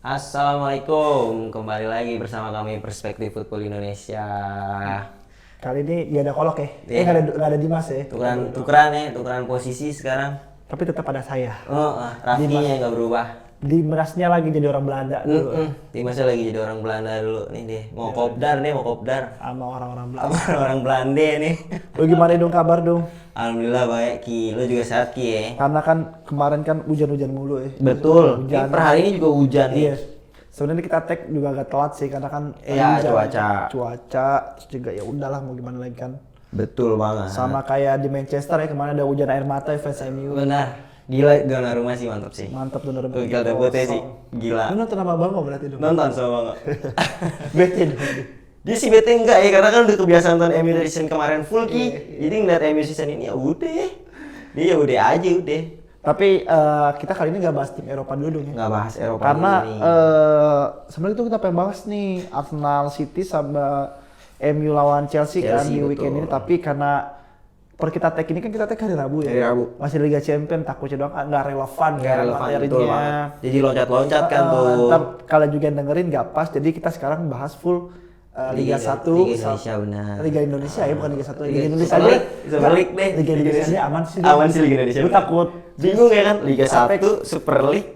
Assalamualaikum, kembali lagi bersama kami Perspektif Football Indonesia. Kali ini gak ada Kolok ya? Iya. Nggak ada Dimas ya? Tukeran posisi sekarang. Tapi tetap ada saya. Rafinya nggak berubah. Dimasnya lagi jadi orang Belanda dulu. Dimasnya lagi jadi orang Belanda dulu nih deh. Mau kopdar Sama orang-orang Belanda. Sama orang Belanda nih. Lu gimana dong kabar dong? Alhamdulillah baik Ki, lu juga sehat Ki ya? Karena kan kemarin kan hujan-hujan mulu ya. Betul, Hujan. per hari ini juga hujan nih. Iya. Sebenarnya kita tag juga agak telat sih karena kan Iya, hujan. Cuaca terus juga ya udahlah mau gimana lagi kan. Betul banget. Sama kayak di Manchester ya kemarin ada hujan air mata ya fans MU. Benar, gila Donnarumma sih mantap sih. Mantap bener. Gila debutnya sih, gila. Lu nonton sama Bang berarti dong? Nonton sama banget. Bete dong. Dia sih bete enggak ya, karena kan udah kebiasaan nonton MU dari season kemarin full Ki. Jadi ngeliat MU season ini ya udah. Dia ya udah aja udah. Tapi kita kali ini nggak bahas tim Eropa dulu dong ya. Nggak bahas Eropa Karena dulu nih. sebenarnya itu kita pengen bahas nih Arsenal City sama MU lawan Chelsea kan di betul. weekend ini. Tapi karena per kita tag ini kan kita tag hari Rabu ya. Hari Rabu. Masih Liga Champions, takutnya doang nggak relevan Nggak kan relevan, materinya. betul banget. Jadi loncat-loncat kan tuh. Ntar kalau juga yang dengerin nggak pas, jadi kita sekarang bahas full Liga 1 Liga Indonesia benar. Liga Indonesia ya, bukan Liga 1. Liga Liga Indonesia Super aja. League, Super League deh. Liga Indonesia aja aman sih. Aman sih Liga Indonesia. Gue takut Bingung ya kan, Liga 1 Super League.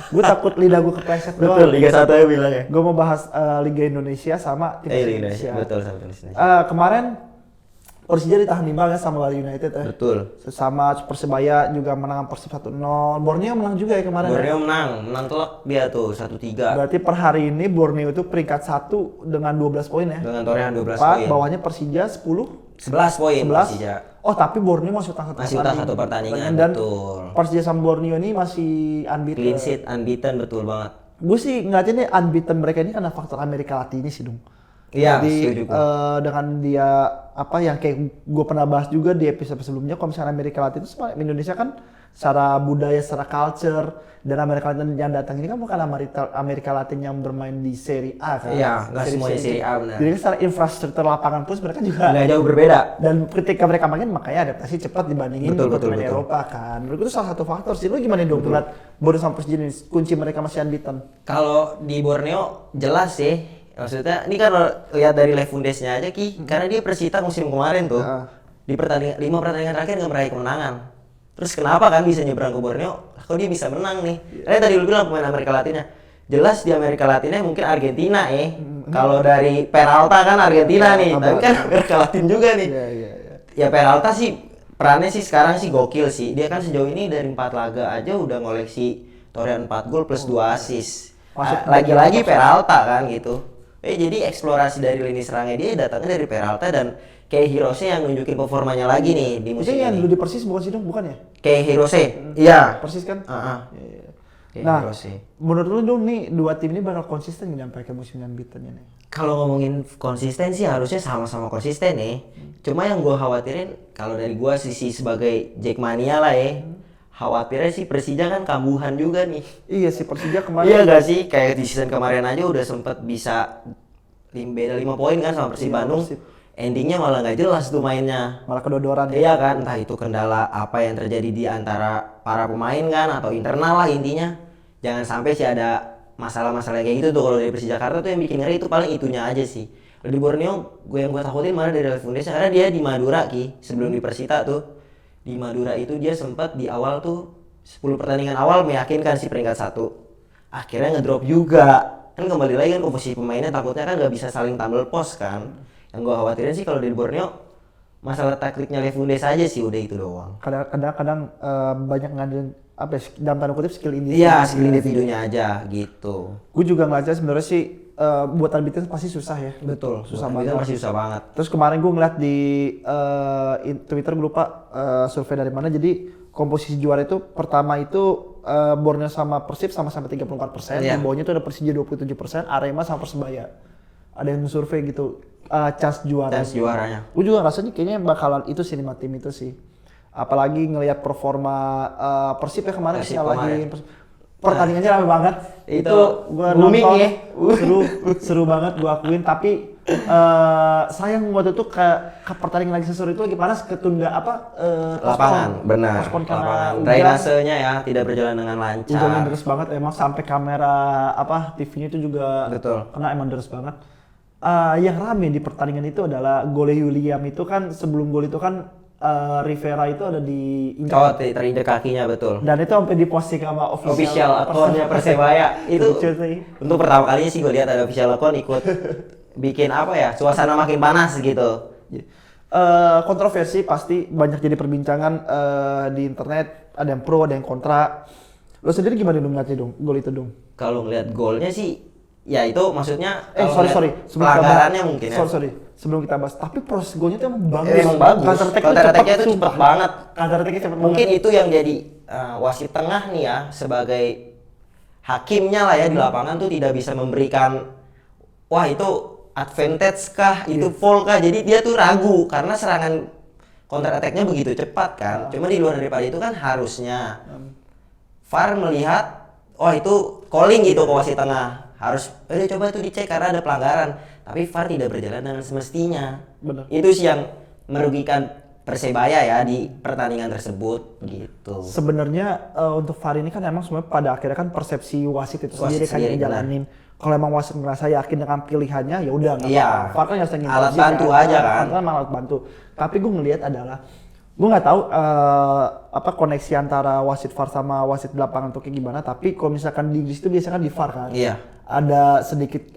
gue takut lidah gue kepleset doang. Betul, Liga 1 ya bilang ya. Gue mau bahas Liga Indonesia sama tim Liga Indonesia. Betul, sama Indonesia. Kemarin Persija ditahan imbang ya sama Bali United ya. Betul. Sama Persebaya juga menang Persib 1-0. Borneo menang juga ya kemarin. Borneo menang telak dia tuh 1-3. Berarti per hari ini Borneo itu peringkat 1 dengan 12 poin ya. Dengan torehan 12 Pak, poin. bawahnya Persija 10. 11 poin 11. Persija. Oh, tapi Borneo masih utang Satu pertandingan, dan betul. Persija sama Borneo ini masih unbeaten. Clean sheet, unbeaten, betul banget. Gue sih ngeliatnya nih unbeaten mereka ini karena faktor Amerika Latin sih dong. Iya, Jadi setuju gua. dengan dia apa yang kayak gue pernah bahas juga di episode sebelumnya, kalau misalnya Amerika Latin itu sama Indonesia kan secara budaya, secara culture, dan Amerika Latin yang datang ini kan bukan Amerika Latin yang bermain di Serie A kan. Iya, nggak semuanya Serie A benar. Jadi secara infrastruktur lapangan pun mereka juga Nggak jauh berbeda. dan ketika mereka main makanya adaptasi cepat dibandingin Betul. pemain Eropa kan. Menurut gue itu salah satu faktor sih. Lu gimana dong ngeliat Borneo sama Persija ini kunci mereka masih unbeaten? Kalau di Borneo jelas sih. Maksudnya ini kan lihat dari live Bundesnya aja Ki, karena dia Persita musim kemarin tuh di 5 pertandingan terakhir nggak meraih kemenangan. Terus kenapa kan bisa nyebrang ke Borneo? Kok dia bisa menang nih? Karena tadi lu bilang pemain Amerika Latinnya. Jelas di Amerika Latinnya mungkin Argentina ya. Kalau dari Peralta kan Argentina nih, tapi kan Amerika Latin juga nih. Iya. Ya Peralta sih perannya sih sekarang sih gokil sih. Dia kan sejauh ini dari 4 laga aja udah ngoleksi torehan 4 gol plus 2 assist. Lagi-lagi Peralta kan gitu. Jadi eksplorasi dari lini serangnya dia datangnya dari Peralta dan kayak Hirose yang nunjukin performanya lagi nih di musim Itu yang ini. dulu di Persis bukan sih dong, bukan ya? Kayak Hirose. Iya. Persis kan? Iya. Kayak Nah, Hirose. menurut lu dong nih dua tim ini bakal konsisten nggak sampai ke musim unbeaten nih? Kalau ngomongin konsisten sih harusnya sama-sama konsisten nih. Cuma yang gue khawatirin kalau dari gue sisi sebagai Jackmania lah ya. Khawatirnya sih Persija kan kambuhan juga nih. Iya sih Persija kemarin. Iya gak sih? Kayak di season kemarin aja udah sempet bisa beda 5 poin kan sama Persib Bandung. Endingnya malah nggak jelas tuh mainnya. Malah kedodoran. Iya kan, entah itu kendala apa yang terjadi di antara para pemain kan atau internal lah intinya. Jangan sampai sih ada masalah-masalah kayak gitu tuh. Kalau dari Persija Jakarta tuh yang bikin ngeri itu paling itunya aja sih. Kalau di Borneo, gue takutin malah dari Indonesia karena dia di Madura Ki, sebelum di Persita tuh. Di Madura itu dia sempat di awal tuh 10 pertandingan awal meyakinkan si peringkat 1. Akhirnya ngedrop juga. Kan kembali lagi kan komposisi pemainnya takutnya kan nggak bisa saling tumble post kan. Yang gue khawatirin sih kalau di Borneo masalah taktiknya Lefundes aja sih udah itu doang. Kadang-kadang banyak ngandelin apa ya, dalam tanda kutip skill individu. Iya, skill individunya aja gitu. Gue juga ngeliatnya sebenarnya sih buat unbeaten pasti susah ya. Betul, susah buat banget. masih susah banget. Terus kemarin gue ngeliat di Twitter, gue lupa survei dari mana, jadi komposisi juara itu pertama itu Borneo sama Persib sama-sama 34%, di bawahnya itu ada Persija 27%, Arema sama Persebaya. Ada yang survei gitu, chance juara. Chance juaranya. Gue juga rasanya kayaknya bakalan itu sih 5 tim itu sih. Apalagi ngelihat performa Persib ya kemarin Persib ngalahin pertandingannya rame banget. Itu gua booming nonton, ya. seru banget gua akuin, tapi sayang waktu itu ke pertandingan lagi seseru itu lagi panas, ketunda Lapangan, benar. postpone karena Lapangan hujan. drainasenya ya tidak berjalan dengan lancar. Hujannya deras banget, emang sampai kamera TV-nya itu juga Betul. karena emang deras banget. Yang rame di pertandingan itu adalah gol William itu kan, sebelum gol itu kan Rivera itu ada di Oh, terinjak kakinya betul. dan itu sampai diposting sama Official akunnya Persebaya itu Lucu sih. untuk pertama kalinya sih gue lihat ada official akun ikut bikin apa ya, suasana makin panas gitu. Kontroversi pasti banyak jadi perbincangan di internet, ada yang pro ada yang kontra. Lo sendiri gimana dong ngeliatnya dong gol itu dong? Kalau ngelihat golnya sih ya itu maksudnya Sorry sebelum pelanggarannya mungkin ya. sorry sebelum kita bahas, tapi proses golnya itu emang bagus. Emang bagus. Counter-attack-nya itu sumpah. cepet banget. Counter-attack-nya cepet Mungkin banget. itu yang jadi wasit tengah nih ya, sebagai hakimnya lah ya di lapangan tuh tidak bisa memberikan wah itu advantage kah, itu foul kah. Jadi dia tuh ragu karena serangan counter attack-nya begitu cepat kan. Cuma di luar daripada itu kan harusnya VAR melihat oh itu calling gitu ke wasit tengah. Harus coba tuh dicek karena ada pelanggaran. Tapi VAR tidak berjalan dengan semestinya. Benar. Itu sih yang merugikan Persebaya ya di pertandingan tersebut gitu. Sebenarnya untuk VAR ini kan emang sebenarnya pada akhirnya kan persepsi wasit itu Wasit sendiri kan yang sendiri, jalanin. Kalau emang wasit merasa yakin dengan pilihannya ya udah nggak Iya. apa-apa. VAR kan harus Alat bantu aja kan. VAR kan alat bantu. Tapi gue ngelihat adalah gue nggak tahu apa koneksi antara wasit VAR sama wasit di lapangan tuh kayak gimana. Tapi kalau misalkan di Inggris itu biasanya kan di VAR kan. Iya. Ada sedikit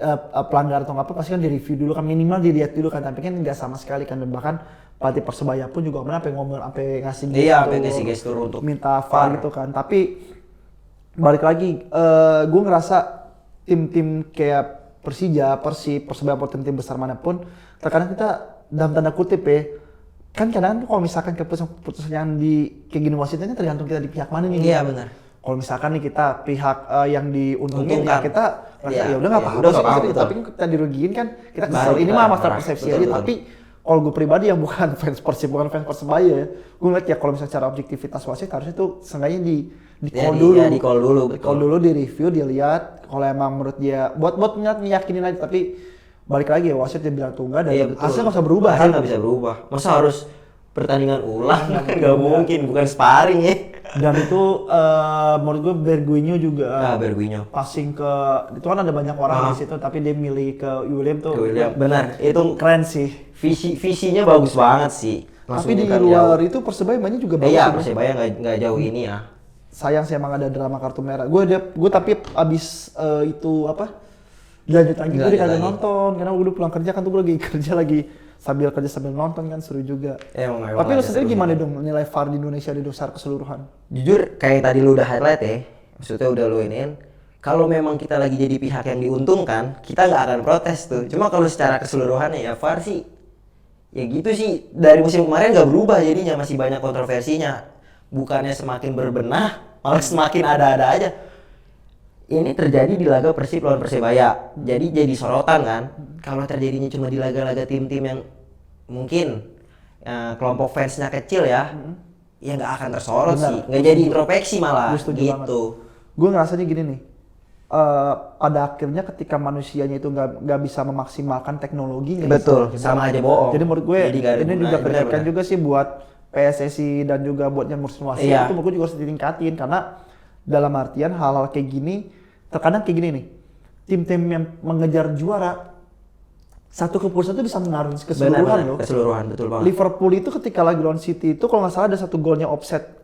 pelanggaran atau apa pasti kan direview dulu kan, minimal dilihat dulu kan, tapi kan nggak sama sekali kan. Dan bahkan pelatih Persebaya pun juga pernah ngomong sampai ngasih Iya, sampai ngasih gestur untuk minta VAR gitu kan. Tapi balik lagi, gue ngerasa tim-tim kayak Persija, Persib, Persebaya atau tim-tim besar manapun, terkadang kita dalam tanda kutip ya, kan kadang kalau misalkan keputusan yang di kayak gini wasitnya tergantung kita di pihak mana nih. Iya benar. Kalau misalkan nih kita pihak yang diuntungin ya Untungkan. kita Iya, ya udah nggak iya, apa-apa udah sih, nggak apa-apa, tapi kan kita dirugiin kan kita kesel. Baik Ini lah, mah masalah marah. persepsi Betul, aja. betul. Tapi kalau gue pribadi yang bukan fans Persib, bukan fans Persebaya ya, gue ngeliat ya kalau misalnya secara objektivitas wasit harusnya tuh seenggaknya di Ya, call dulu, ya, di call dulu, di call betul. dulu, di review, dilihat kalau emang menurut dia buat meyakinin aja. Tapi balik lagi ya wasit dia bilang tunggal dan Iya betul. hasilnya nggak usah berubah Hasil kan. nggak bisa berubah. Masa harus pertandingan ulang? Nggak mungkin, bukan sparring ya. Dan itu menurut gue Berguinho juga Nah, Berguinho. passing ke itu kan ada banyak orang di situ tapi dia milih ke William tuh. Ke William. Benar, itu Keren sih. visinya bagus banget sih. Tapi di nyetar luar jauh. itu Persebaya mainnya juga bagus. Iya, sih, Bro. Persebaya nggak jauh ini ya. Sayang sih emang ada drama kartu merah. Gue tapi abis itu apa? Lanjut lagi gue Lanjut kagak lagi. nonton karena gue udah pulang kerja kan tuh gue lagi kerja lagi sambil kerja sambil nonton kan seru juga. Emang Tapi lu ada sendiri seru gimana dong nilai VAR di Indonesia di secara keseluruhan? Jujur kayak tadi lu udah highlight ya, maksudnya udah lu iniin. Kalau memang kita lagi jadi pihak yang diuntungkan, kita nggak akan protes tuh. Cuma kalau secara keseluruhannya ya VAR sih, ya gitu sih. Dari musim kemarin nggak berubah jadinya, masih banyak kontroversinya. Bukannya semakin berbenah, malah semakin ada-ada aja. Ini terjadi di laga Persib lawan Persebaya, jadi sorotan kan. Kalau terjadinya cuma di laga-laga tim-tim yang mungkin kelompok fansnya kecil ya, ya nggak akan tersorot Benar. sih, nggak jadi introspeksi malah Gue setuju gitu. Gue ngerasanya gini nih, pada akhirnya ketika manusianya itu nggak bisa memaksimalkan teknologi, nggak Betul, bisa. sama aja bohong. Jadi menurut gue Jadi nggak ada ini gunanya, juga kritikan benar-benar. juga sih buat PSSI dan juga buat yang ngurusin wasit. Iya. Itu menurut gue juga harus ditingkatin karena dalam artian hal-hal kayak gini, terkadang kayak gini nih, tim-tim yang mengejar juara satu keputusan itu bisa mengaruhi keseluruhan Benar-benar, loh. keseluruhan, betul banget. Liverpool itu ketika lagi lawan City itu kalau nggak salah ada satu golnya offset.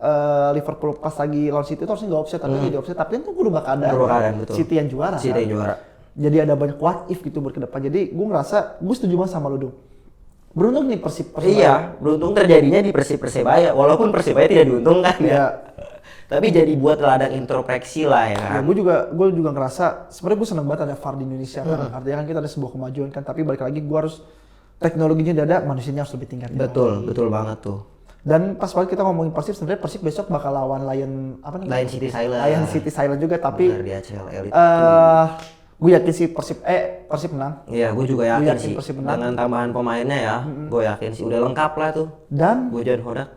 Liverpool pas lagi lawan City itu harusnya nggak offset tapi jadi offset, tapi kan itu berubah keadaan. Berubah keadaan, betul. City yang juara. City kan? yang juara. Jadi ada banyak what if gitu buat ke depan. Jadi gue ngerasa gue setuju banget sama lu dong. Beruntung nih Persebaya. Iya, beruntung terjadinya di Persebaya, walaupun Persebaya tidak diuntungkan Iya. ya. Tapi jadi buat ladang introspeksi lah ya Ya, kan. gue juga ngerasa sebenarnya gue seneng banget ada VAR di Indonesia kan. Artinya kan kita ada sebuah kemajuan kan. Tapi balik lagi gue harus teknologinya udah ada, manusianya harus lebih tingkat. Betul, betul banget tuh. Dan pas banget kita ngomongin Persib, sebenarnya Persib besok bakal lawan Lion apa nih? Lion City Silent. Lion City Silent juga tapi Benar, di ACL Elite. gue yakin sih Persib menang. Iya, gue juga Gue yakin yakin sih. Persib menang. Dengan tambahan pemainnya ya, gue yakin sih udah lengkap lah tuh. Dan Bojan Hodak.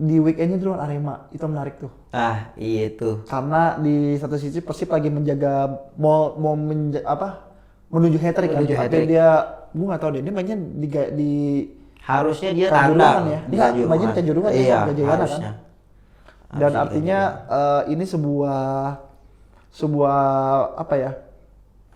di weekendnya dulu Arema, itu menarik tuh. Ah, iya tuh. Karena di satu sisi Persib lagi menjaga menuju hat-trick kan. Menuju Tapi hat-trick. gue nggak tahu deh, dia mainnya di Harusnya dia Kanjuruhan tandang. ya? di Enggak, Kanjuruhan. mainnya di Kanjuruhan ya, Iya, Gajayana kan? harusnya. Dan Harusnya artinya ini sebuah apa ya?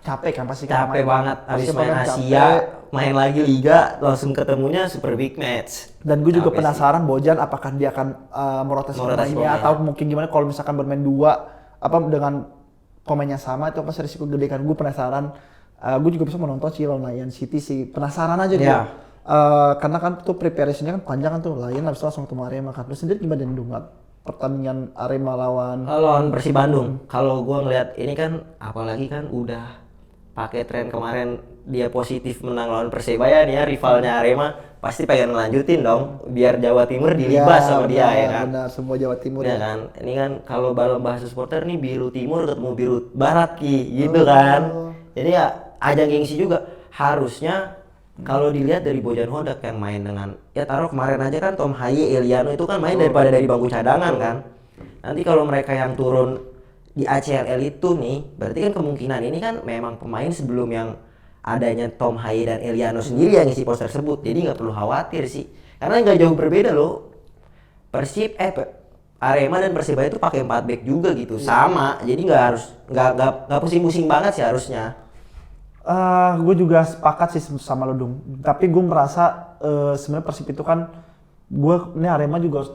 Capek kan pasti kan capek banget pasti habis main main Asia, capek. main lagi Liga, langsung ketemunya super big match. Dan gue juga Capek penasaran Bojan apakah dia akan merotasi Merotasi pemainnya pemain. atau mungkin gimana kalau misalkan bermain dua dengan pemainnya sama itu pasti risiko gede kan. Gue penasaran. Gue juga bisa menonton sih lawan Lion City sih. Penasaran aja gue. Iya. Karena kan tuh preparation-nya kan panjang kan tuh. Lion habis itu langsung ketemu Arema kan. Terus sendiri gimana dengan pertandingan Arema Lawan Persib Bandung. Kalau gua ngeliat ini kan apalagi kan udah pakai tren kemarin dia positif menang lawan Persebaya nih ya, rivalnya Arema pasti pengen ngelanjutin dong biar Jawa Timur dilibas sama dia ya kan. Benar, semua Jawa Timur Ya kan, ini kan kalau dalam bahasa supporter nih biru timur ketemu biru barat Ki, gitu kan. Jadi ya ajang gengsi juga. Harusnya kalau dilihat dari Bojan Hodak yang main dengan ya taruh kemarin aja kan Tom Haye, Eliano itu kan main daripada dari bangku cadangan kan. Nanti kalau mereka yang turun di ACLL itu nih, berarti kan kemungkinan ini kan memang pemain sebelum yang adanya Tom Haye dan Eliano sendiri yang ngisi pos tersebut. Jadi nggak perlu khawatir sih, karena nggak jauh berbeda loh. Arema dan Persibaya itu pakai 4 back juga gitu, sama. Jadi nggak pusing-pusing banget sih harusnya. Gue juga sepakat sih sama lo Dung. Tapi gue merasa sebenarnya Persib itu kan ini Arema juga harus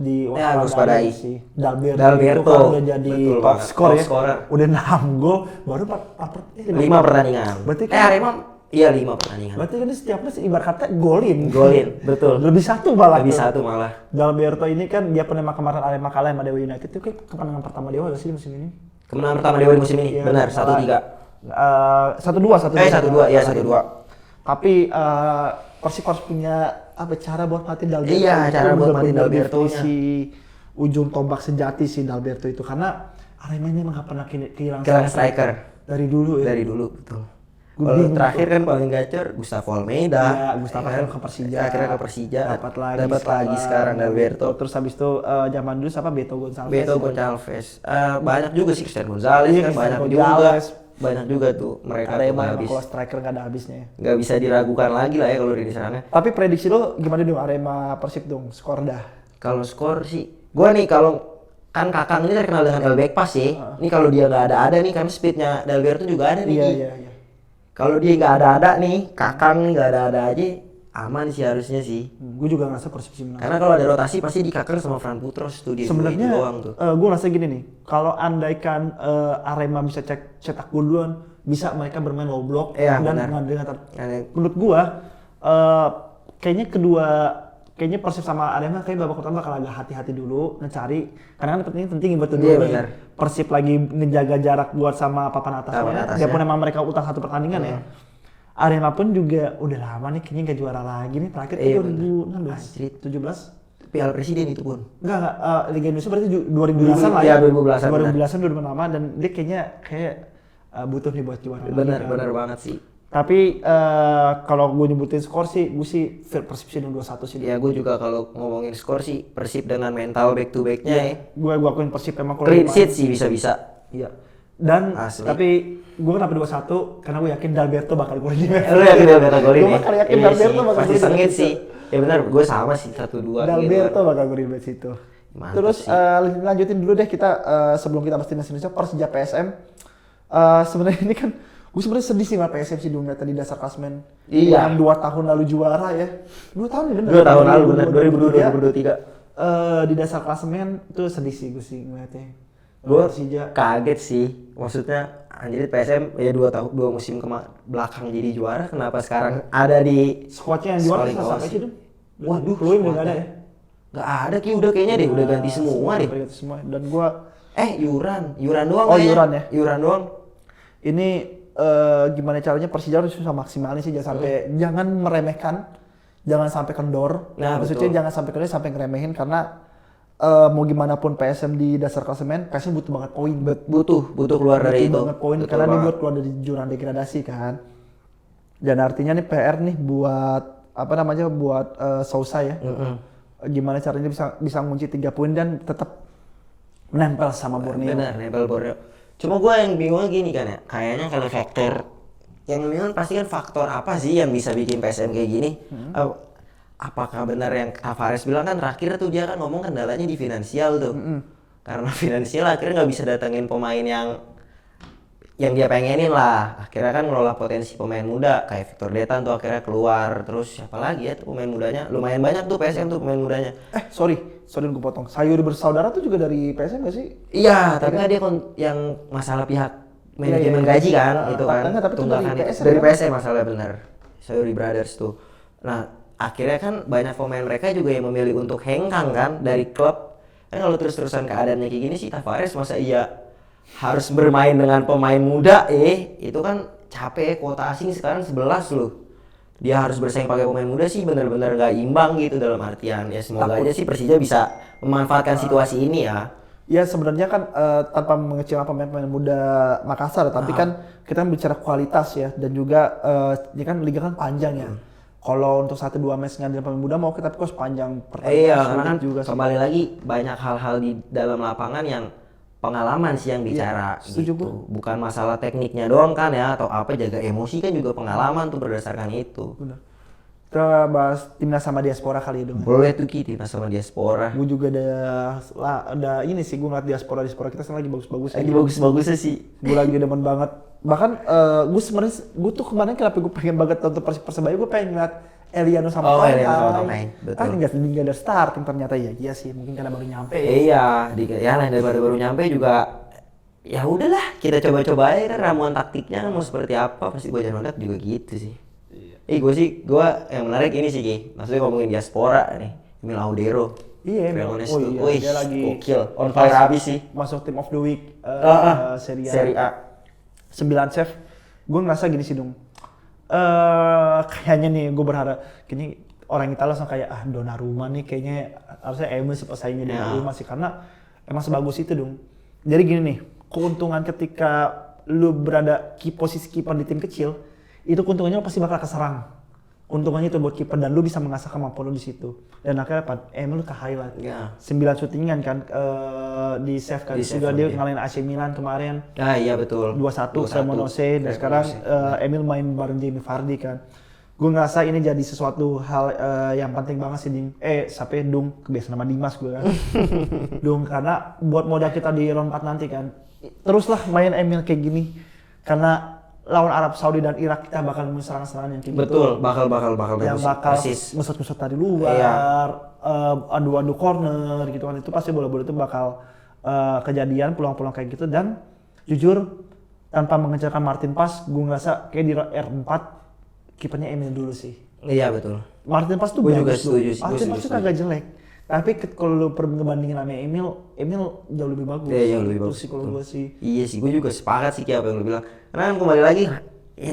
waspadai. sih. Dalberto Dalberto itu kan udah jadi betul top banget, score top ya. scorer. Udah 6 gol, baru 5 pertandingan. Berarti kan Arema iya 5 pertandingan. Berarti kan setiap match ibarat kata golin. Golin, betul. Lebih satu malah. Lebih tuh. satu malah. Dalberto ini kan dia pernah kemarin Arema kalah sama Dewa United itu kayak kemenangan pertama Dewa gak sih di musim ini? Kemenangan pertama Dewa di musim ini, Iya, benar, kalah. 1-3. 1-2. 1-2. Tapi Persib harus punya cara buat matiin Dalberto. Iya, cara buat matiin bener-bener Dalbertonya. definisi ujung tombak sejati si Dalberto itu karena Arema ini emang gak pernah kehilangan striker. dari dulu ya. Dari dulu, betul. Gua Kalau bingung terakhir kan paling gacor Gustavo Almeida. Iya, Gustavo ya kan? ke Persija. Akhirnya ke Persija. Dapat lagi sekarang Dalberto. Terus habis itu zaman dulu siapa Beto Gonçalves. Beto Gonçalves. Banyak juga sih Cristian Gonzalez Iya, kan Cristian banyak juga. Gonzalez. Banyak juga tuh mereka tuh Arema nggak emang habis. kalau striker nggak ada habisnya ya. Nggak bisa diragukan lagi lah ya kalau di sana. Tapi prediksi lo gimana dong Arema Persib dong skor dah? Kalau skor sih, gua nih kalau kan Kakang ini terkenal dengan L back pass sih. Ini kalau dia nggak ada nih kan speednya Dalberto juga ada nih. Ki. Iya. Kalau dia nggak ada nih, Kakang nih nggak ada aja, aman sih harusnya sih. Gue juga ngerasa Persib sih menang. Karena kalau ada rotasi pasti di Kakang sama Fran Putros tuh dia Sebenarnya itu doang tuh. gue ngerasa gini nih, kalau andaikan Arema bisa cetak gol duluan, bisa mereka bermain low block Iya, dan benar. mengandalkan. Ada- Menurut gue kayaknya Persib sama Arema kayak babak pertama bakal agak hati-hati dulu ngecari karena kan penting buat Iya, dulu benar. Persib lagi ngejaga jarak buat sama papan atasnya. Papan atasnya. Biarpun emang mereka utang satu pertandingan ya. Arema pun juga udah lama nih kayaknya nggak juara lagi nih terakhir Iya, 2016, 17. Piala Presiden itu pun. Enggak, Liga Indonesia berarti 2010-an lah Iya, ya. 2010-an, 2010-an udah lama dan dia kayaknya butuh nih buat juara lagi kan. Benar banget sih. Tapi kalau gue nyebutin skor sih, gue sih Persib sih 2-1 sih. Ya gue juga kalau ngomongin skor sih Persib dengan mental back to backnya ya. Gue akuin Persib emang kalau Clean main- sheet sih bisa-bisa. Iya. Dan Asli. tapi gue kenapa 2-1 karena gue yakin Dalberto bakal golin. Lu yakin Dalberto golin Gue ya? bakal yakin Iya Dalberto sih, bakal pasti golin. sengit sih. Ya benar, gue sama sih 1-2 Dalberto gitu. bakal golin di situ. Mantap Terus sih. lanjutin dulu deh kita sebelum kita bahas timnas Indonesia Persija PSM. Sebenarnya ini kan gue sebenarnya sedih sih sama PSM sih dulu tadi dasar klasmen. Iya. Yang 2 tahun lalu juara ya. 2 tahun ya bener. 2 tahun lalu benar 2022 2023. Di dasar klasemen tuh sedih sih gue sih ngeliatnya. Gue Persija. kaget sih. Maksudnya anjir PSM ya 2 musim belakang jadi juara, kenapa sekarang ada di Squadnya yang juara Paling siapa bawah sih dong? Waduh, Chloe udah nggak ada ya? Nggak ada Ki, udah kayaknya deh, udah ganti semua deh. Udah ganti semua. Dan gue Yuran doang Oh, kayaknya. Yuran ya? Yuran doang. ini gimana caranya Persija harus bisa maksimalin sih jangan sampai jangan meremehkan, jangan sampai kendor. Nah, Maksudnya betul. jangan sampai kendor sampai ngeremehin karena mau gimana pun PSM di dasar klasemen, PSM butuh banget poin. Butuh keluar dari itu. Butuh banget poin Betul karena dia banget. buat keluar dari jurang degradasi kan. Dan artinya nih PR nih buat buat Sousa ya. gimana caranya bisa ngunci 3 poin dan tetap menempel sama Borneo. Benar, nempel Borneo. Cuma gue yang bingung gini kan ya, kayaknya kalau faktor yang bingung pasti kan faktor apa sih yang bisa bikin PSM kayak gini? Apakah benar yang Tavares bilang kan terakhir tuh dia kan ngomong kendalanya di finansial tuh. Karena finansial akhirnya nggak bisa datengin pemain yang dia pengenin lah. Akhirnya kan ngelola potensi pemain muda kayak Victor Detan tuh akhirnya keluar. Terus siapa lagi ya tuh pemain mudanya? Lumayan banyak tuh PSM tuh pemain mudanya. Sorry gue potong. Sayuri Bersaudara tuh juga dari PSM gak sih? Iya, tapi kan dia yang masalah pihak manajemen gaji kan, itu kan. Enggak, tapi itu tunggakan dari itu. PSM Dari kan? PSM masalah benar. Sayuri Brothers tuh. Nah, akhirnya kan banyak pemain mereka juga yang memilih untuk hengkang kan dari klub. Kan kalau terus-terusan keadaannya kayak gini sih Tavares masa iya harus bermain dengan pemain muda itu kan capek, kuota asing sekarang 11 loh. Dia harus bersaing pakai pemain muda sih benar-benar gak imbang gitu dalam artian ya semoga aja sih Persija bisa memanfaatkan situasi ini ya. Ya sebenarnya kan tanpa mengecilkan pemain-pemain muda Makassar, tapi kan kita bicara kualitas ya dan juga ini kan liga kan panjang ya. Kalau untuk 1-2 match ngandelin pemain muda mau kita harus panjang pertandingan. Iya, karena kan juga kembali lagi banyak hal-hal di dalam lapangan yang pengalaman sih yang bicara setuju, gitu. Bukan masalah tekniknya doang kan ya atau apa jaga emosi kan juga pengalaman tuh berdasarkan itu. Benar. Kita bahas timnas sama diaspora kali ya dong. Boleh tuh Ki, timnas sama diaspora. Gue juga ada ini sih gue ngeliat diaspora kita sekarang lagi bagus-bagus. Lagi bagus-bagusnya sih. Gue lagi demen banget. Bahkan gue tuh kemarin kenapa gue pengen banget nonton Persebaya, gue pengen ngeliat Eliano sama Tomai. Betul. Kan nggak ada starting ternyata ya. Iya sih, mungkin karena baru nyampe. Iya, ya lah baru nyampe juga. Ya udahlah, kita coba-coba aja kan ramuan taktiknya kan mau seperti apa. Pasti gue jangan lihat juga gitu sih. Gue yang menarik ini sih Ki. Maksudnya ngomongin diaspora nih, Emil Audero. Iya, dia lagi gokil, on fire abis sih. Masuk team of the week Serie A. 9 save. Gue ngerasa gini sih dong. Kayaknya nih gue berharap kayaknya orang Italia langsung kayak Donnarumma nih kayaknya harusnya Emil pesaingnya Donnarumma sih karena emang sebagus itu dong. Jadi gini nih, keuntungan ketika lu berada posisi kiper di tim kecil itu keuntungannya pasti bakal keserang. Untungannya itu buat kiper dan lu bisa mengasah kemampuan lu di situ. Dan akhirnya Emil ke highlight. 9 syutingan kan di save kan. Juga dia ngalahin AC Milan kemarin. Iya betul. 2-1 Cremonese dan sekarang Emil main bareng Jamie Vardy kan. Gue ngerasa ini jadi sesuatu hal yang penting banget sih sampai Dung kebiasaan nama Dimas gue kan. Dung karena buat modal kita di round 4 nanti kan. Teruslah main Emil kayak gini karena lawan Arab Saudi dan Irak kita bakal serang-serangan yang kayak betul, gitu. bakal yang bakal musut-musut dari luar, adu-adu corner gitu kan, itu pasti bola-bola itu bakal kejadian peluang-peluang kayak gitu. Dan jujur tanpa mengecilkan Martin Paes, gue ngerasa kayak di R4 kipernya Emil dulu sih. Iya betul. Martin Paes tuh gue bagus juga setuju sih. Martin Paes tuh kagak jelek. Tapi kalau lu ngebandingin sama Emil jauh lebih bagus. Iya, jauh lebih bagus. Sih kalau gue sih. Iya sih, gue juga sepakat sih kayak apa yang lu bilang. Karena kan kembali lagi,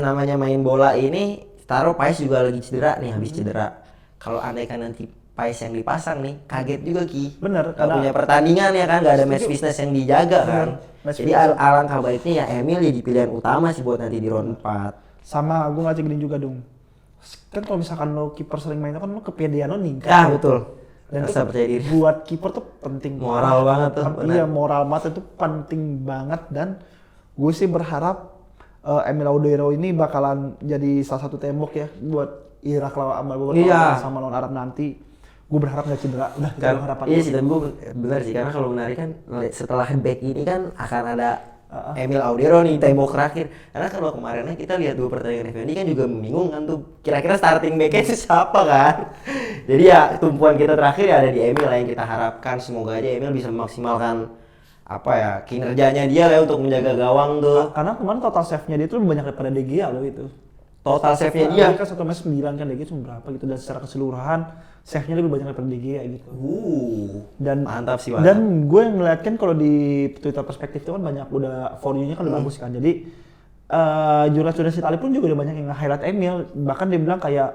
namanya main bola ini, taruh Paes juga lagi cedera nih, habis cedera. Kalau andaikan nanti Paes yang dipasang nih, kaget juga Ki. Bener. Gak punya pertandingan ya kan, gak ada match fitness yang dijaga kan. Jadi alangkah baiknya ya Emil jadi pilihan utama sih buat nanti di round 4. Sama gue ngajak gini juga dong. Kan kalau misalkan lo kiper sering main kan lo kepedean lo meningkat. Ya betul. Dan rasa percaya diri. Buat kiper tuh penting. Moral banget tuh. Iya, moral banget itu penting banget dan gue sih berharap Emil Audero ini bakalan jadi salah satu tembok ya buat Irak sama lawan Arab nanti. Gue berharap nggak cedera. Udah kita harapan. Iya sih, dan gue benar sih karena kalau menarik kan setelah back ini kan akan ada Emil Audero nih tembok terakhir. Karena kalau kemarinnya kita lihat 2 pertandingan FND kan juga membingungkan tuh. Kira-kira starting backnya itu siapa kan? Jadi ya tumpuan kita terakhir ya ada di Emil yang kita harapkan semoga aja Emil bisa memaksimalkan kinerjanya dia lah untuk menjaga gawang tuh. Karena kemarin total save-nya dia tuh lebih banyak daripada De Gea loh itu. Total save-nya dia kan satu match 9 kan, De Gea cuma berapa gitu, dan secara keseluruhan save-nya lebih banyak daripada De Gea gitu. Dan mantap sih. Dan gue yang ngeliat kan kalau di Twitter perspektif itu kan banyak udah for you-nya kan udah bagus kan. Jadi jurnalis Itali pun juga udah banyak yang nge-highlight Emil. Bahkan dia bilang kayak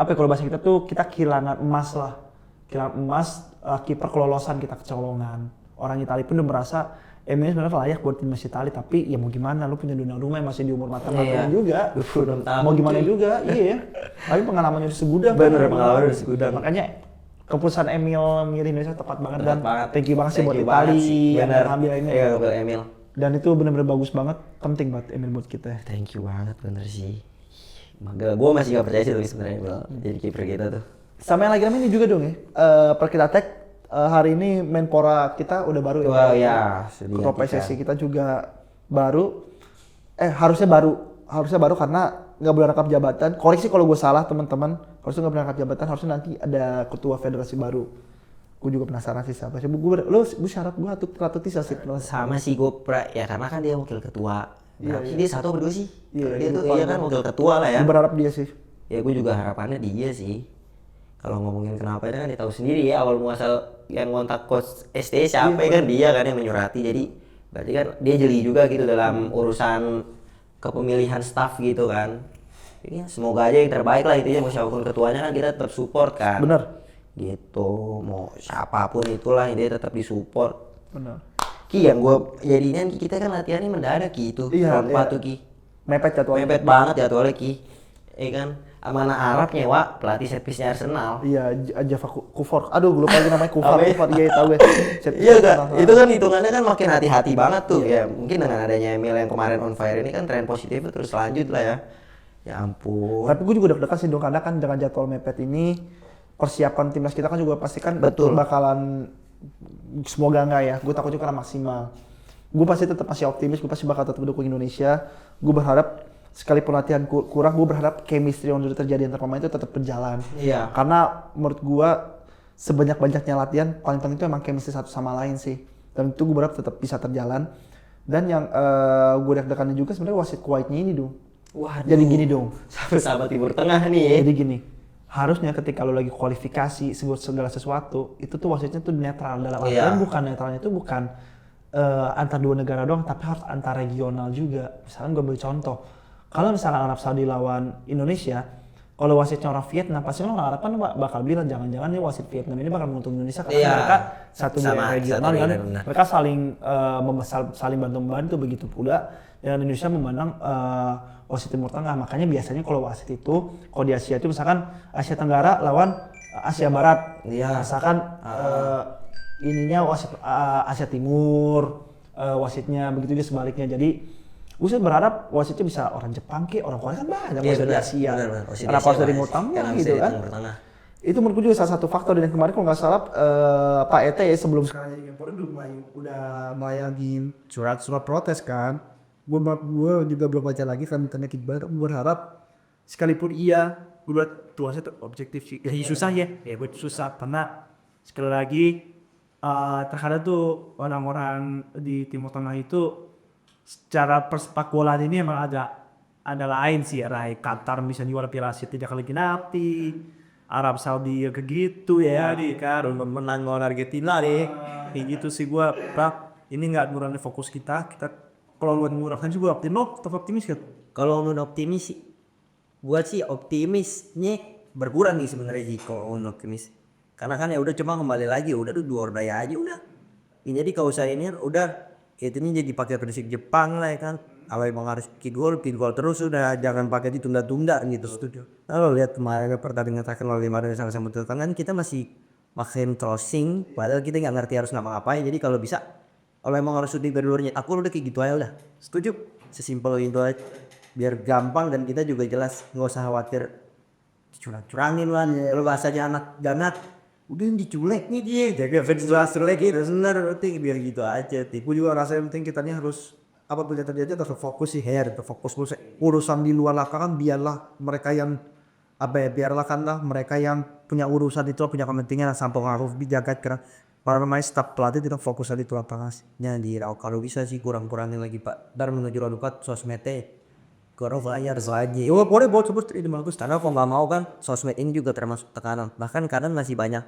kalau bahasa kita tuh kita kehilangan emas lah. Kehilangan emas kiper kelolosan kita kecolongan. Orang Itali pun udah merasa Emil sebenarnya layak buat timnas Itali, tapi ya mau gimana, lu punya Donnarumma yang masih di umur matang-matang juga. Mau gimana juga, iya. Tapi pengalamannya udah segudang. Bener, pengalamannya udah segudang. Makanya keputusan Emil milih Indonesia tepat banget dan banget. thank you banget sih buat Thank you banget Itali sih, yang bener. ngambil ini. Iya, ngambil Emil. Dan itu benar-benar bagus banget, penting banget Emil buat kita. Thank you banget, bener sih. Maka gue masih gak percaya sih tapi sebenarnya Emil jadi kiper kita tuh. Sama yang lagi rame ini juga dong ya. Perkita Tech hari ini Menpora kita udah baru Wah ya, Ketua PSSI kita juga baru. Harusnya baru karena nggak boleh rangkap jabatan. Koreksi kalau gue salah teman-teman. Harusnya nggak boleh rangkap jabatan. Harusnya nanti ada ketua federasi baru. Gue juga penasaran sih siapa sih. Gue syarat gue Ratu Tisa sih. Sama sih gue ya karena kan dia wakil ketua. Berapa sih dia satu berdua sih? Iya, dia tuh paling iya kan wakil ketua lah ya. Gue berharap dia sih. Ya gue juga harapannya dia sih. Kalau ngomongin kenapa itu kan dia tahu sendiri ya awal muasal yang ngontak coach ST siapa ya kan dia kan yang menyurati. Jadi berarti kan dia jeli juga gitu dalam urusan kepemilihan staff gitu kan. Ya, semoga aja yang terbaik lah itu ya, mau siapapun ketuanya kan kita tetap support kan. Bener. Gitu, mau siapapun itulah dia tetap disupport. Bener. Ki yang gue jadinya kita kan latihannya mendadak Ki itu. Iya, Front iya. tuh Ki. Mepet jadwalnya. Mepet banget jadwalnya Ki. Kan mana Arab nyewa pelatih set piece-nya Arsenal. Iya, Java Kufor. Aduh, gue lupa lagi namanya Kufor. Iya, tahu gue. Iya gak? Itu kan hitungannya kan makin hati-hati banget tuh. Ya mungkin dengan adanya Emil yang kemarin on fire ini kan tren positif terus lanjut lah ya. Ya ampun. Tapi gue juga deg-degan sih dong karena kan dengan jadwal mepet ini persiapan timnas kita kan juga pasti kan Betul. bakalan semoga enggak ya. Gue takut juga karena maksimal. Gue pasti tetap masih optimis. Gue pasti bakal tetap mendukung Indonesia. Gue berharap sekalipun latihan kurang, gue berharap chemistry yang sudah terjadi antar pemain itu tetap berjalan. Iya. Karena menurut gue sebanyak-banyaknya latihan paling penting itu emang chemistry satu sama lain sih. Dan itu gue berharap tetap bisa terjalan. Dan yang gue deg-degannya juga sebenarnya wasit Kuwaitnya ini dong. Waduh. Jadi gini dong. Sama Timur Tengah nih ya. Jadi gini. Harusnya ketika lo lagi kualifikasi segala sesuatu itu tuh wasitnya tuh netral dalam artian bukan netralnya itu bukan antar dua negara doang tapi harus antar regional juga. Misalkan gue ambil contoh. Kalau misalkan Arab Saudi lawan Indonesia, kalau wasitnya orang Vietnam, pasti orang Arab kan bakal bilang jangan-jangan nih wasit Vietnam ini bakal menguntungkan Indonesia karena mereka satu regional kan, mereka saling bantu-bantu begitu pula dengan Indonesia memandang wasit Timur Tengah. Makanya biasanya kalau wasit itu, kalau di Asia itu misalkan Asia Tenggara lawan Asia Barat, misalkan ininya wasit Asia Timur, wasitnya begitu juga sebaliknya. Jadi gue sih berharap wasitnya bisa orang Jepang orang Korea kan banyak wasit dari Asia. Kenapa harus dari Timur Tengah gitu kan? Itu menurut gue juga salah satu faktor. Dan kemarin kalau nggak salah Pak Ete ya sebelum sekarang jadi Menpora udah melayangin surat protes kan. Gue juga belum baca lagi kan tanya Iqbal. Gue berharap sekalipun gue buat tuasnya tuh objektif sih. Ya susah ya gue susah karena sekali lagi terkadang tuh orang-orang di Timur Tengah itu secara persepak bola ini emang ada lain sih ya. Qatar misalnya juara Piala Asia 3 kali penalti, Arab Saudi ya gitu ya kan menang lawan Argentina deh. Kayak gitu sih gua ini nggak ngurangin fokus kita kalau buat ngurangin juga optimis kan. Kalau lu optimis sih gua sih optimisnya berkurang nih sebenarnya sih kalau optimis. Karena kan ya udah cuma kembali lagi udah tuh dua ordaya aja udah. Jadi kalau saya ini udah ini jadi pakai prinsip Jepang lah ya kan. Kalau emang harus kick goal terus udah jangan pakai ditunda-tunda gitu. Setuju. Kalau lihat kemarin pertandingan terakhir lawan Indonesia sama Timur Tengah kita masih makin crossing padahal kita nggak ngerti harus ngapa-ngapain. Jadi kalau bisa kalau emang harus shooting dari luarnya aku udah kayak gitu aja udah. Setuju. Sesimpel itu aja. Biar gampang dan kita juga jelas nggak usah khawatir curang-curangin lah. Kalau bahasanya anak ganat udah diculek nih dia jaga fans lagi bener biar gitu aja. Gue juga rasa yang penting kita nih harus apapun yang terjadi harus fokus sih fokus urusan di luar lapangan biarlah mereka yang mereka yang punya urusan itu punya kepentingan sampai harus dijaga karena para pemain staf pelatih tidak fokus di lapangannya kalau bisa sih kurang-kurangin lagi Pak dan menuju rodukat sosmednya kalau bayar saja. Boleh buat sebut ini bagus. Karena kalau nggak mau kan sosmed ini juga termasuk tekanan. Bahkan kadang masih banyak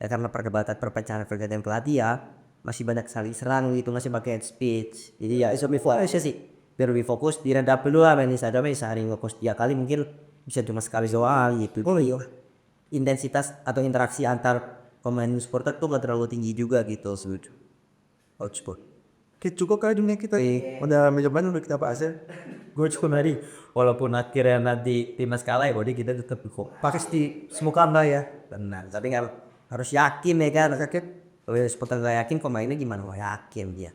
ya karena perdebatan perpecahan pelatih ya masih banyak saling serang gitu masih pakai hate speech. Jadi ya iso fokus sih. Biar lebih fokus diredap dulu lah ini saja sehari ngepost 3 kali mungkin bisa cuma sekali doang gitu. Oh iya. Intensitas atau interaksi antar pemain supporter tuh nggak terlalu tinggi juga gitu sebut. Outsport. Cukup kali dunia kita udah mencoba udah kita bahas ya. Gue cukup hari walaupun akhirnya nanti timnas kalah ya kita tetap kok pasti semoga enggak ya benar tapi kan harus yakin ya kan. Kalau supporter nggak yakin pemainnya gimana mau yakin dia.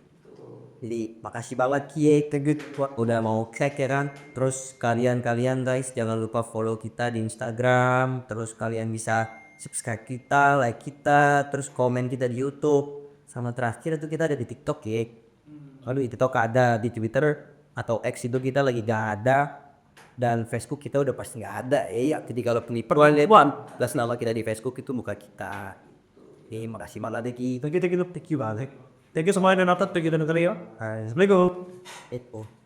Jadi makasih banget Kie Tegut udah mau cek ya kan. Terus kalian guys jangan lupa follow kita di Instagram. Terus kalian bisa subscribe kita, like kita, terus komen kita di YouTube. Sama terakhir itu kita ada di TikTok ya. Lalu di TikTok ada, di Twitter atau X itu kita lagi gak ada. Dan Facebook kita udah pasti gak ada ya. Jadi kalau penipuan plus nama kita di Facebook itu muka kita. Makasih banget deh Ki. Thank you banget. Thank you semuanya yang nonton, thank you dan kalian. Assalamualaikum. Itu.